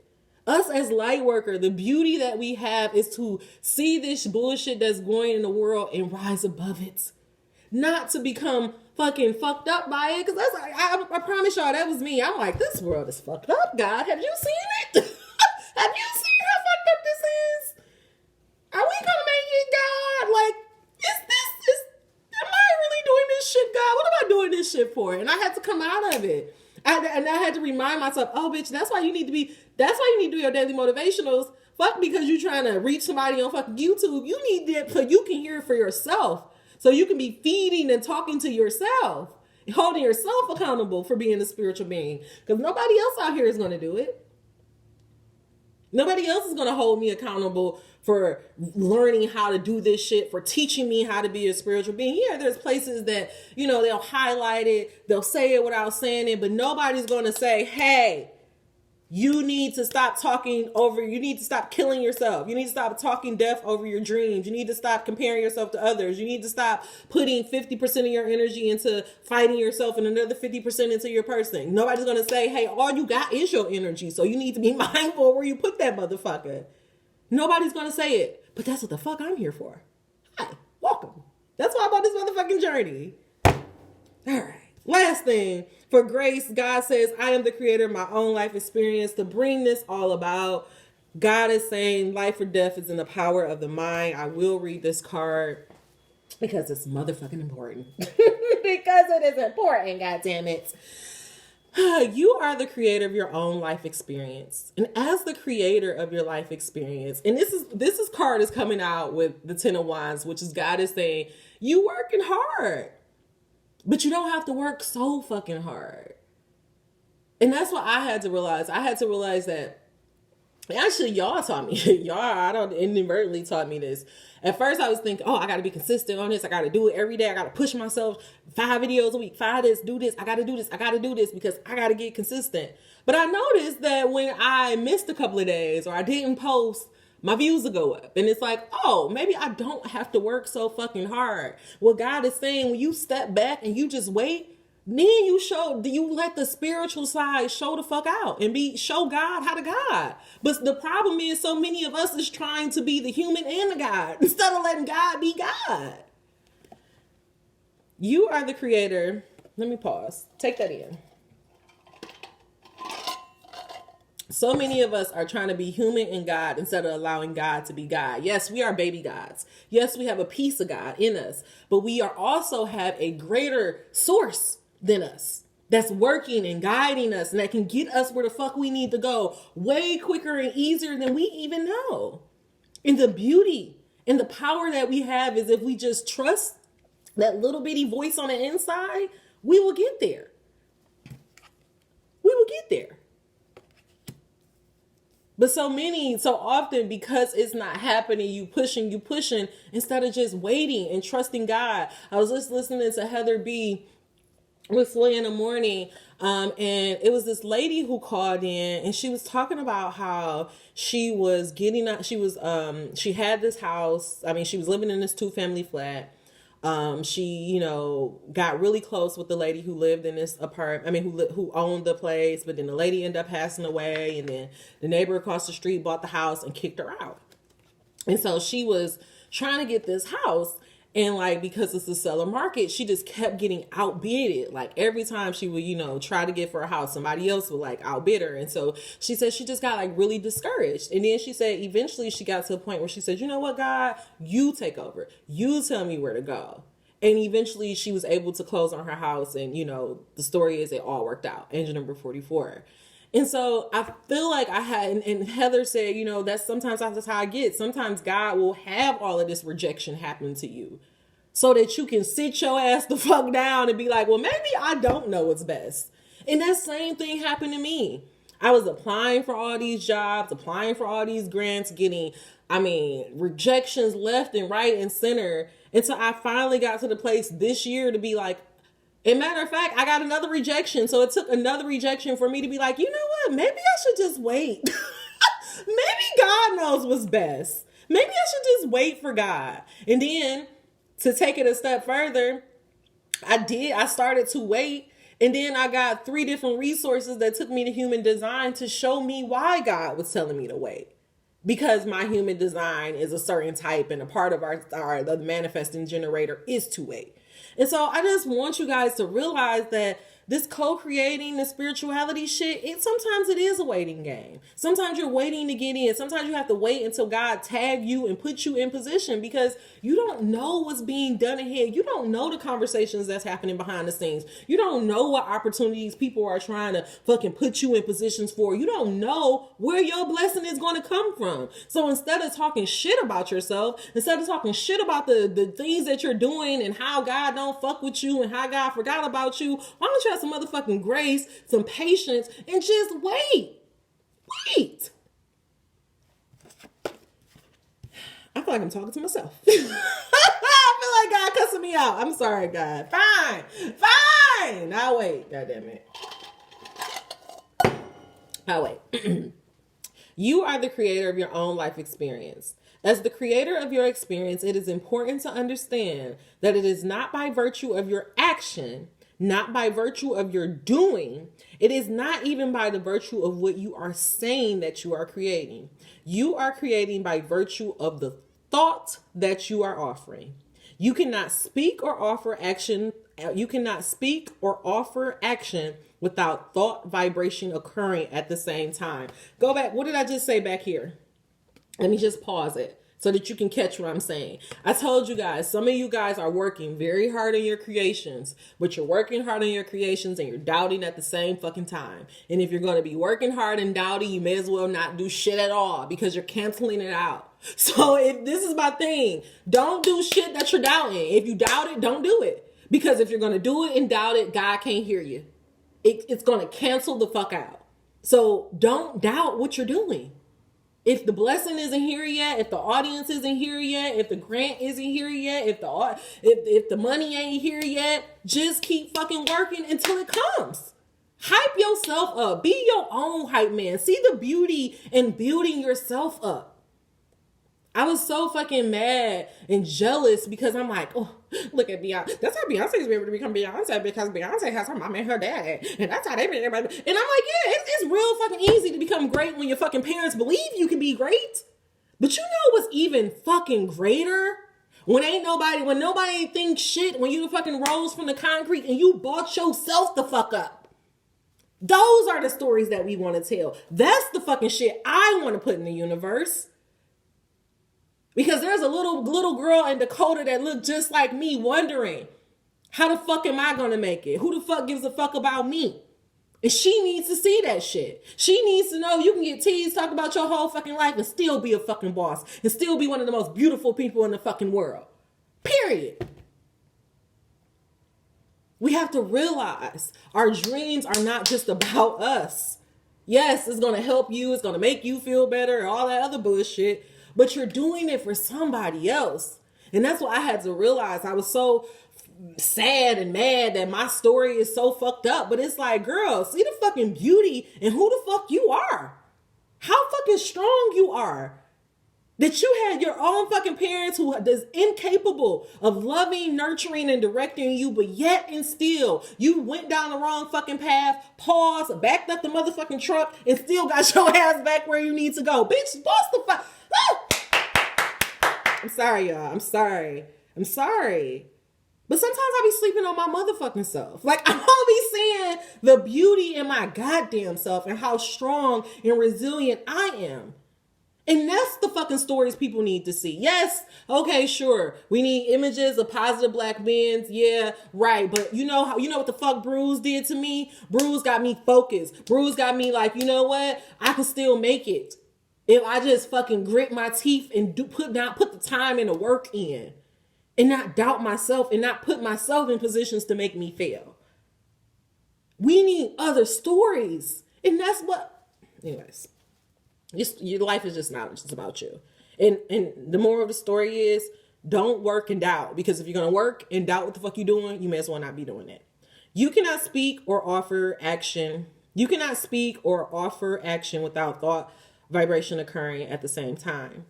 A: Us as light worker, the beauty that we have is to see this bullshit that's going in the world and rise above it. Not to become fucking fucked up by it. Because that's like, I promise y'all, that was me. I'm like, this world is fucked up, God. Have you seen it? Have you seen how fucked up this is? Are we gonna make it, God? Like, am I really doing this shit, God? What am I doing this shit for? And I had to come out of it. And I had to remind myself, oh, bitch, that's why you need to do your daily motivationals. Fuck, because you're trying to reach somebody on fucking YouTube. You need that so you can hear it for yourself. So you can be feeding and talking to yourself. Holding yourself accountable for being a spiritual being. Because nobody else out here is going to do it. Nobody else is going to hold me accountable for learning how to do this shit, for teaching me how to be a spiritual being. Yeah, there's places that, they'll highlight it, they'll say it without saying it, but nobody's going to say, hey, you need to stop you need to stop killing yourself. You need to stop talking death over your dreams. You need to stop comparing yourself to others. You need to stop putting 50% of your energy into fighting yourself and another 50% into your person. Nobody's going to say, hey, all you got is your energy, so you need to be mindful where you put that motherfucker. Nobody's going to say it, but that's what the fuck I'm here for. Hi, welcome. That's why I'm on this motherfucking journey. All right. Last thing, for grace, God says, I am the creator of my own life experience to bring this all about. God is saying life or death is in the power of the mind. I will read this card because it's motherfucking important. Because it is important, goddammit. You are the creator of your own life experience. And as the creator of your life experience, and this card is coming out with the Ten of Wands, which is God is saying, you working hard. But you don't have to work so fucking hard. And that's what I had to realize. I had to realize that, actually, y'all taught me. Y'all inadvertently taught me this. At first, I was thinking, oh, I got to be consistent on this. I got to do it every day. I got to push myself 5 videos a week, 5 this, do this. I got to do this. I got to do this because I got to get consistent. But I noticed that when I missed a couple of days or I didn't post, my views will go up. And it's like, oh, maybe I don't have to work so fucking hard. What God is saying, when you step back and you just wait, then you let the spiritual side show the fuck out and show God how to God. But the problem is so many of us is trying to be the human and the God instead of letting God be God. You are the creator. Let me pause. Take that in. So many of us are trying to be human and God instead of allowing God to be God. Yes, we are baby gods. Yes, we have a piece of God in us, but we are also have a greater source than us that's working and guiding us and that can get us where the fuck we need to go way quicker and easier than we even know. And the beauty and the power that we have is if we just trust that little bitty voice on the inside, we will get there. We will get there. But so often, because it's not happening, you pushing instead of just waiting and trusting God. I was just listening to Heather B. with Slay in the Morning. And it was this lady who called in and she was talking about how she was she had this house. I mean, she was living in this 2-family flat. She, got really close with the lady who lived in this apartment. I mean, who owned the place, but then the lady ended up passing away, and then the neighbor across the street bought the house and kicked her out. And so she was trying to get this house, and because it's a seller market, she just kept getting outbidded. Every time she would, try to get for a house, somebody else would outbid her. And so she said she just got really discouraged. And then she said eventually she got to a point where she said, you know what, God, you take over. You tell me where to go. And eventually she was able to close on her house. And, the story is it all worked out. Angel number 44. And so I feel like I had, and Heather said, that's how I get. Sometimes God will have all of this rejection happen to you so that you can sit your ass the fuck down and be like, well, maybe I don't know what's best. And that same thing happened to me. I was applying for all these jobs, applying for all these grants, getting I mean, rejections left and right and center. And so I finally got to the place this year to be like, and matter of fact, I got another rejection. So it took another rejection for me to be like, you know what? Maybe I should just wait. Maybe God knows what's best. Maybe I should just wait for God. And then to take it a step further, I started to wait. And then I got 3 different resources that took me to human design to show me why God was telling me to wait. Because my human design is a certain type, and a part of the manifesting generator is to wait. And so I just want you guys to realize that this co-creating, the spirituality shit, sometimes it is a waiting game. Sometimes you're waiting to get in. Sometimes you have to wait until God tag you and put you in position, because you don't know what's being done ahead. You don't know the conversations that's happening behind the scenes. You don't know what opportunities people are trying to fucking put you in positions for. You don't know where your blessing is going to come from. So instead of talking shit about yourself, instead of talking shit about the things that you're doing and how God don't fuck with you and how God forgot about you, why don't you have some motherfucking grace, some patience, and just wait. Wait. I feel like I'm talking to myself. I feel like God cussing me out. I'm sorry, God. Fine. I'll wait. God damn it. I'll wait. You are the creator of your own life experience. As the creator of your experience, it is important to understand that it is not by virtue of your action, not by virtue of your doing. It is not even by the virtue of what you are saying that you are creating. You are creating by virtue of the thought that you are offering. You cannot speak or offer action. You cannot speak or offer action without thought vibration occurring at the same time. Go back. What did I just say back here? Let me just pause it so that you can catch what I'm saying. I told you guys, some of you guys are working very hard on your creations, but you're working hard on your creations and you're doubting at the same fucking time. And if you're going to be working hard and doubting, you may as well not do shit at all, because you're canceling it out. So if this is my thing, don't do shit that you're doubting. If you doubt it, don't do it. Because if you're going to do it and doubt it, God can't hear you. It's going to cancel the fuck out. So don't doubt what you're doing. If the blessing isn't here yet, if the audience isn't here yet, if the grant isn't here yet, if the money ain't here yet, just keep fucking working until it comes. Hype yourself up. Be your own hype man. See the beauty in building yourself up. I was so fucking mad and jealous because I'm like, oh, look at Beyonce. That's how Beyonce's able to become Beyonce, because Beyonce has her mom and her dad. And that's how they be. And I'm like, yeah, it's real fucking easy to become great when your fucking parents believe you can be great. But you know what's even fucking greater? When nobody thinks shit, when you fucking rose from the concrete and you bought yourself the fuck up. Those are the stories that we want to tell. That's the fucking shit I want to put in the universe. Because there's a little girl in Dakota that looked just like me, wondering, how the fuck am I going to make it? Who the fuck gives a fuck about me? And she needs to see that shit. She needs to know you can get teased, talk about your whole fucking life, and still be a fucking boss. And still be one of the most beautiful people in the fucking world. Period. We have to realize our dreams are not just about us. Yes, it's going to help you. It's going to make you feel better, all that other bullshit. But you're doing it for somebody else. And that's what I had to realize. I was so sad and mad that my story is so fucked up. But it's like, girl, see the fucking beauty in who the fuck you are. How fucking strong you are. That you had your own fucking parents who is incapable of loving, nurturing, and directing you, but yet and still, you went down the wrong fucking path, paused, backed up the motherfucking truck, and still got your ass back where you need to go. Bitch, boss the fuck. I'm sorry, y'all. I'm sorry. But sometimes I be sleeping on my motherfucking self. Like, I'll be seeing the beauty in my goddamn self and how strong and resilient I am. And that's the fucking stories people need to see. Yes, okay, sure. We need images of positive black men. Yeah, right. But you know what the fuck Bruce did to me? Bruce got me focused. Bruce got me like, you know what? I can still make it if I just fucking grit my teeth and put the time and the work in, and not doubt myself and not put myself in positions to make me fail. We need other stories. And that's what, anyways. Your life is just not just about you. And the moral of the story is, don't work and doubt, because if you're going to work and doubt what the fuck you're doing, you may as well not be doing it. You cannot speak or offer action. You cannot speak or offer action without thought vibration occurring at the same time.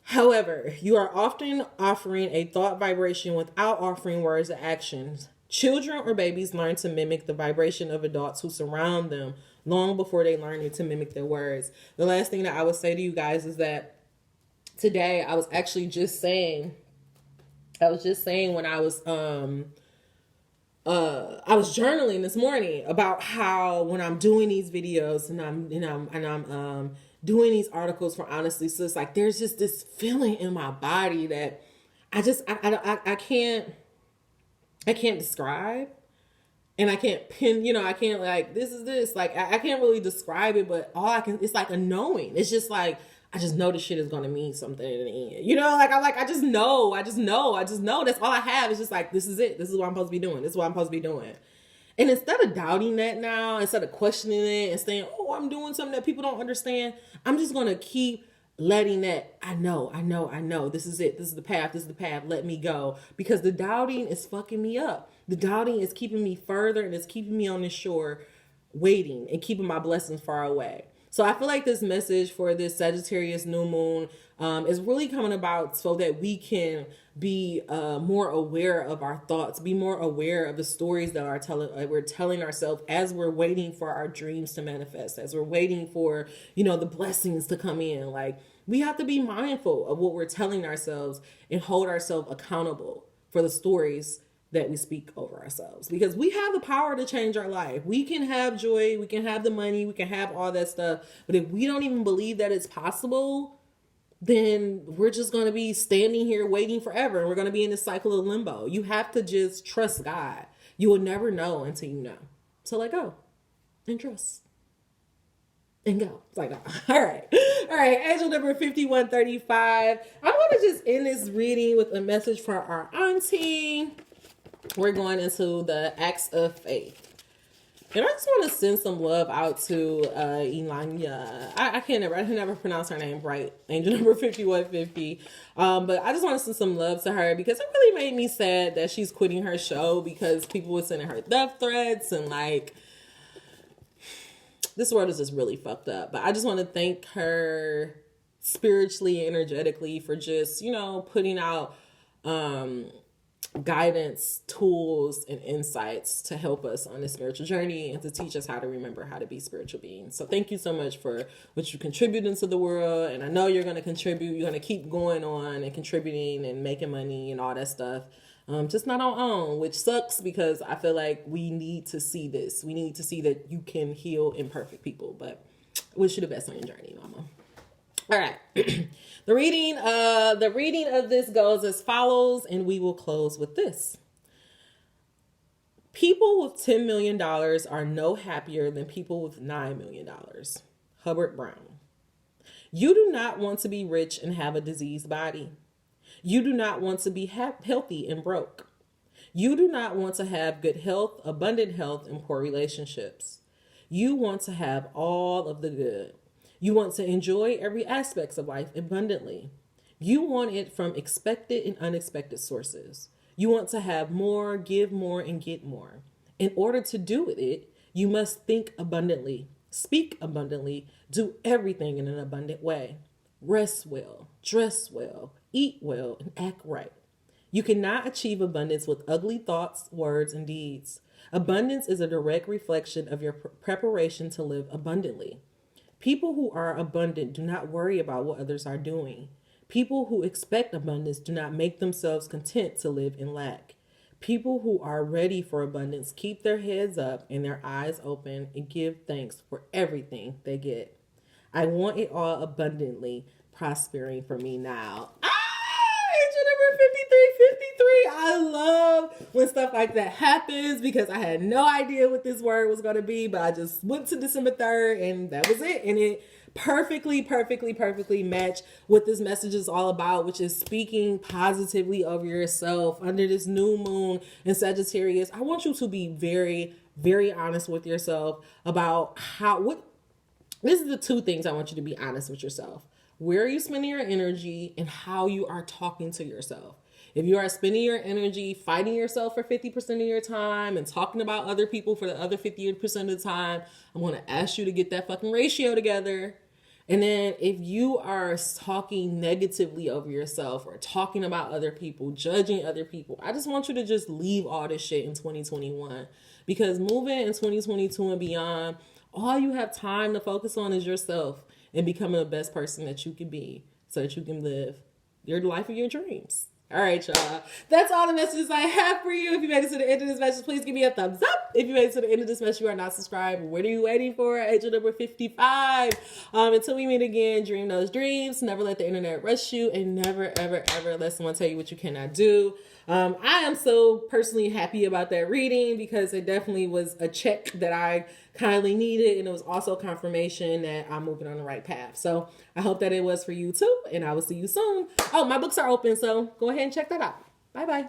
A: However, you are often offering a thought vibration without offering words or actions. Children or babies learn to mimic the vibration of adults who surround them long before they learn to mimic their words. The last thing that I would say to you guys is that today I was actually just saying, when I was journaling this morning about how when I'm doing these videos and I'm doing these articles for Honestly Sis, like there's just this feeling in my body that I can't describe, and I can't pin, I can't like, this is this, like, I can't really describe it, but it's like a knowing. It's just like, I just know this shit is going to mean something in the end. I just know. That's all I have. It's just like, this is it. This is what I'm supposed to be doing. This is what I'm supposed to be doing. And instead of doubting that now, instead of questioning it and saying, oh, I'm doing something that people don't understand, I'm just going to keep letting that, I know. This is it. This is the path. Let me go. Because the doubting is fucking me up. The doubting is keeping me further, and it's keeping me on this shore waiting and keeping my blessings far away. So I feel like this message for this Sagittarius new moon is really coming about so that we can be more aware of our thoughts, be more aware of the stories that we're telling ourselves as we're waiting for our dreams to manifest, as we're waiting for, the blessings to come in. Like, we have to be mindful of what we're telling ourselves and hold ourselves accountable for the stories that we speak over ourselves, because we have the power to change our life. We can have joy, we can have the money, we can have all that stuff. But if we don't even believe that it's possible, then we're just going to be standing here waiting forever. And we're going to be in this cycle of limbo. You have to just trust God. You will never know until you know. So let go and trust and go. It's like, all right. Angel number 5135. I want to just end this reading with a message for our auntie. We're going into the acts of faith. And I just want to send some love out to Iylana. I can never pronounce her name right. Angel number 5150. But I just want to send some love to her, because it really made me sad that she's quitting her show, because people were sending her death threats, and like, this world is just really fucked up. But I just want to thank her spiritually, energetically, for just, putting out guidance, tools, and insights to help us on this spiritual journey and to teach us how to remember how to be spiritual beings. So thank you so much for what you contribute into the world. And I know you're going to contribute. You're going to keep going on and contributing and making money and all that stuff. Just not on own, which sucks, because I feel like we need to see this. We need to see that you can heal imperfect people. But I wish you the best on your journey, mama. All right. The reading of this goes as follows, and we will close with this. People with $10 million are no happier than people with $9 million. Hubbard Brown. You do not want to be rich and have a diseased body. You do not want to be healthy and broke. You do not want to have good health, abundant health, and poor relationships. You want to have all of the good. You want to enjoy every aspect of life abundantly. You want it from expected and unexpected sources. You want to have more, give more, and get more. In order to do it, you must think abundantly, speak abundantly, do everything in an abundant way. Rest well, dress well, eat well, and act right. You cannot achieve abundance with ugly thoughts, words, and deeds. Abundance is a direct reflection of your preparation to live abundantly. People who are abundant do not worry about what others are doing. People who expect abundance do not make themselves content to live in lack. People who are ready for abundance keep their heads up and their eyes open and give thanks for everything they get. I want it all abundantly prospering for me now. Angel number 5353. I love when stuff like that happens, because I had no idea what this word was going to be, but I just went to December 3rd and that was it. And it perfectly matched what this message is all about, which is speaking positively over yourself under this new moon in Sagittarius. I want you to be very, very honest with yourself about this is the two things I want you to be honest with yourself. where are you spending your energy and how you are talking to yourself. If you are spending your energy fighting yourself for 50% of your time and talking about other people for the other 50% of the time, I'm going to ask you to get that fucking ratio together. And then if you are talking negatively over yourself or talking about other people, judging other people, I just want you to just leave all this shit in 2021. Because moving in 2022 and beyond, all you have time to focus on is yourself and becoming the best person that you can be so that you can live your life of your dreams. All right, y'all. That's all the messages I have for you. If you made it to the end of this message, please give me a thumbs up. If you made it to the end of this message, you are not subscribed. What are you waiting for? Angel number 55. Until we meet again, dream those dreams. Never let the internet rush you, and never, ever, ever let someone tell you what you cannot do. I am so personally happy about that reading because it definitely was a check that I kindly needed, and it was also confirmation that I'm moving on the right path. So I hope that it was for you too, and I will see you soon. Oh, my books are open, so go ahead and check that out. Bye-bye.